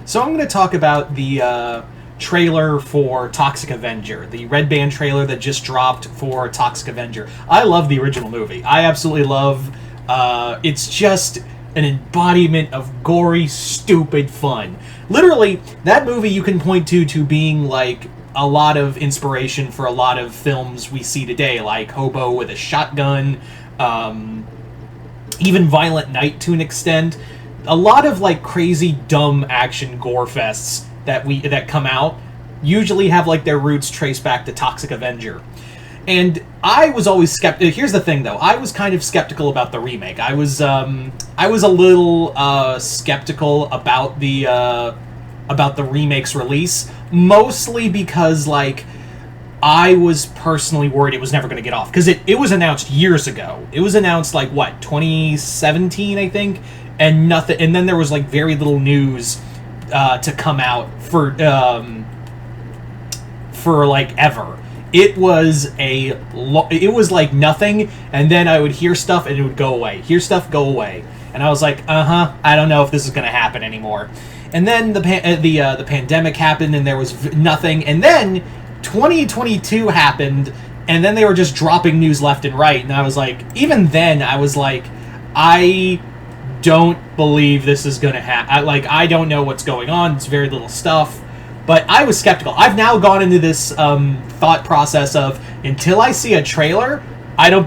So I'm going to talk about the trailer for Toxic Avenger, the red band trailer that just dropped for Toxic Avenger. I love the original movie. I absolutely love. It's just an embodiment of gory, stupid fun. Literally, that movie you can point to being like a lot of inspiration for a lot of films we see today, like Hobo with a Shotgun, even Violent Night to an extent. A lot of like crazy, dumb action gore fests that come out usually have like their roots traced back to Toxic Avenger. And I was always skeptical. Here's the thing, though. I was kind of skeptical about the remake. I was a little skeptical about the remake's release, mostly because like I was personally worried it was never going to get off, because it was announced years ago. It was announced like what, 2017, I think, and nothing. And then there was like very little news to come out for like ever. It was like nothing, and then I would hear stuff and it would go away. Hear stuff, go away, and I was like, I don't know if this is going to happen anymore. And then the pandemic happened, and there was nothing. And then 2022 happened, and then they were just dropping news left and right. And I was like, even then, I was like, I don't believe this is going to happen. I don't know what's going on. It's very little stuff. But I was skeptical. I've now gone into this thought process of, until I see a trailer, I don't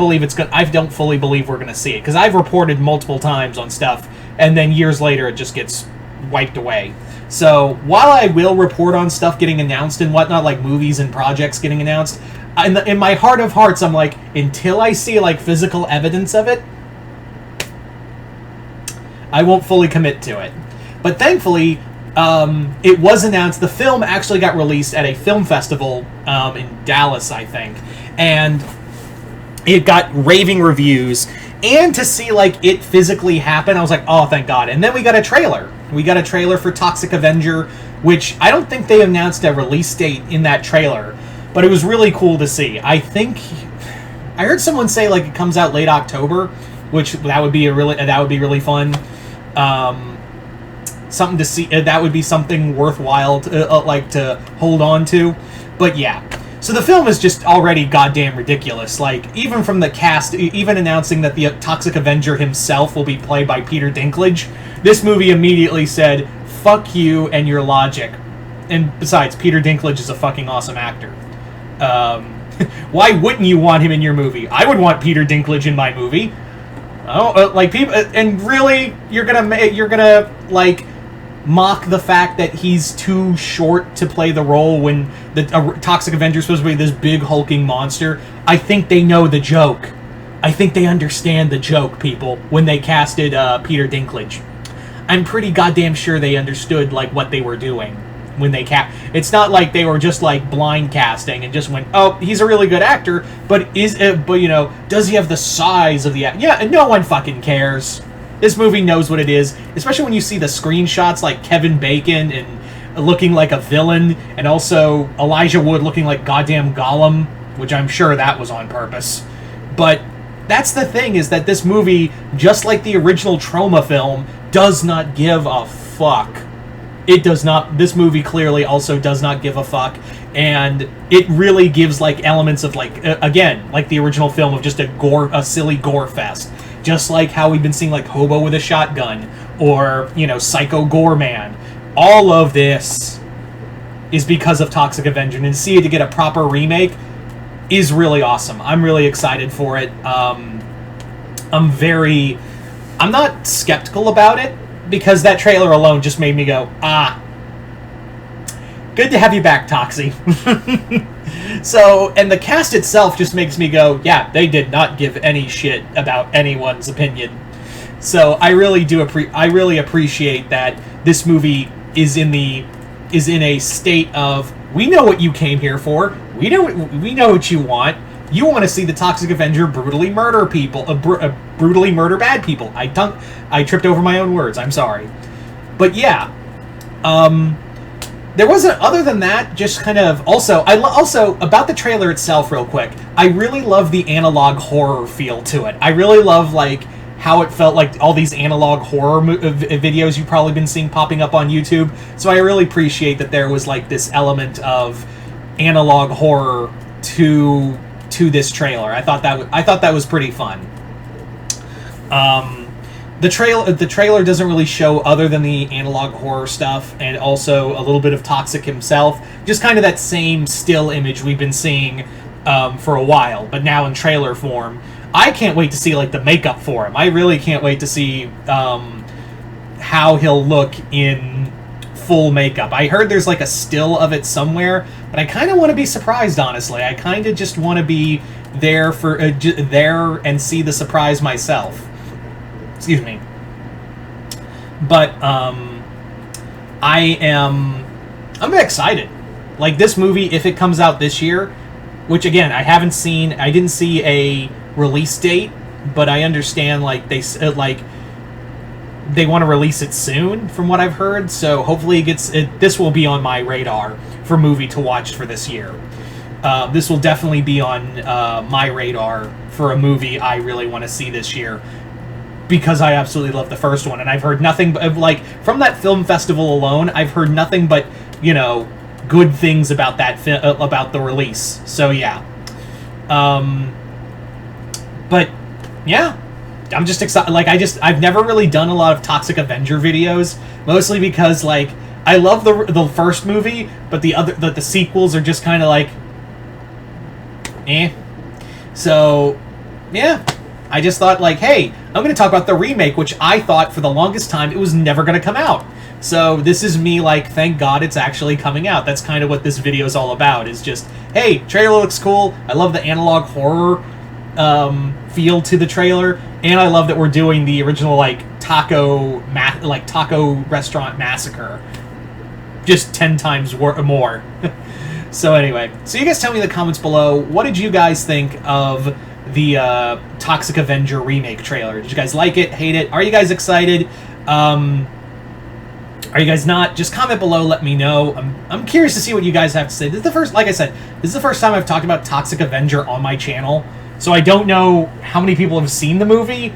fully believe we're going to see it. Because I've reported multiple times on stuff, and then years later it just gets wiped away. So while I will report on stuff getting announced and whatnot, like movies and projects getting announced, in my heart of hearts, I'm like, until I see like physical evidence of it, I won't fully commit to it. But thankfully, it was announced. The film actually got released at a film festival in Dallas, I think, and it got raving reviews. And to see like it physically happen, I was like, oh, thank God. And then we got a trailer. We got a trailer for Toxic Avenger, which I don't think they announced a release date in that trailer, but it was really cool to see. I heard someone say like it comes out late October, which that would be really fun. Something to see. That would be something worthwhile to hold on to. But yeah. So the film is just already goddamn ridiculous. Like, even from the cast, even announcing that the Toxic Avenger himself will be played by Peter Dinklage, this movie immediately said, fuck you and your logic. And besides, Peter Dinklage is a fucking awesome actor. Why wouldn't you want him in your movie? I would want Peter Dinklage in my movie. People, and really, you're gonna like mock the fact that he's too short to play the role when the Toxic Avenger is supposed to be this big hulking monster. I think they know the joke. I think they understand the joke, people, when they casted Peter Dinklage. I'm pretty goddamn sure they understood like what they were doing when they It's not like they were just like blind casting and just went, oh, he's a really good actor, but does he have the size of the Yeah, no one fucking cares. This movie knows what it is, especially when you see the screenshots like Kevin Bacon and looking like a villain, and also Elijah Wood looking like goddamn Gollum, which I'm sure that was on purpose. But that's the thing, is that this movie, just like the original Troma film, does not give a fuck. It does not. This movie clearly also does not give a fuck, and it really gives like elements of like again, like the original film, of just a silly gore fest. Just like how we've been seeing like Hobo with a Shotgun, or, Psycho Gore Man. All of this is because of Toxic Avenger, and to see it to get a proper remake is really awesome. I'm really excited for it. I'm not skeptical about it, because that trailer alone just made me go, good to have you back, Toxie. So, and the cast itself just makes me go, yeah, they did not give any shit about anyone's opinion. So I really appreciate that this movie is in a state of, we know what you came here for. We know what you want. You want to see the Toxic Avenger brutally murder people, brutally murder bad people. I tripped over my own words. I'm sorry, but yeah. There wasn't, other than that, just kind of, also about the trailer itself real quick, I really love the analog horror feel to it. I really love, like, how it felt like all these analog horror videos you've probably been seeing popping up on YouTube. So I really appreciate that there was like this element of analog horror to this trailer. I thought that was pretty fun. The trailer doesn't really show other than the analog horror stuff, and also a little bit of Toxic himself. Just kind of that same still image we've been seeing for a while, but now in trailer form. I can't wait to see like the makeup for him. I really can't wait to see how he'll look in full makeup. I heard there's like a still of it somewhere, but I kind of want to be surprised, honestly. I kind of just want to be there for there and see the surprise myself. Excuse me. But I'm excited. Like, this movie, if it comes out this year, which again I didn't see a release date, but I understand like they want to release it soon from what I've heard, so hopefully this will be on my radar for movie to watch for this year. This will definitely be on my radar for a movie I really want to see this year, because I absolutely love the first one, and I've heard nothing but, like, from that film festival alone, I've heard nothing but, you know, good things about that about the release. So yeah. But yeah, I'm just excited. Like, I've never really done a lot of Toxic Avenger videos, mostly because, like, I love the first movie, but the sequels are just kind of like eh. So yeah, I just thought, like, hey, I'm going to talk about the remake, which I thought for the longest time it was never going to come out. So this is me, like, thank God it's actually coming out. That's kind of what this video is all about, is just, hey, trailer looks cool. I love the analog horror feel to the trailer, and I love that we're doing the original, like, taco restaurant massacre, just 10 times more. So anyway, so you guys tell me in the comments below, what did you guys think of the Toxic Avenger remake trailer? Did you guys like it, hate it? Are you guys excited? Are you guys not? Just comment below, let me know. I'm curious to see what you guys have to say. This is the first, like I said, this is the first time I've talked about Toxic Avenger on my channel, so I don't know how many people have seen the movie.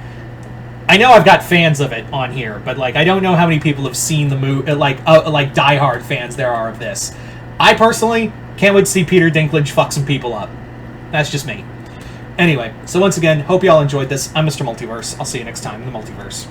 I know I've got fans of it on here, but, like, I don't know how many people have seen the movie, like diehard fans there are of this. I personally can't wait to see Peter Dinklage fuck some people up. That's just me. Anyway, so once again, hope you all enjoyed this. I'm Mr. Multiverse. I'll see you next time in the Multiverse.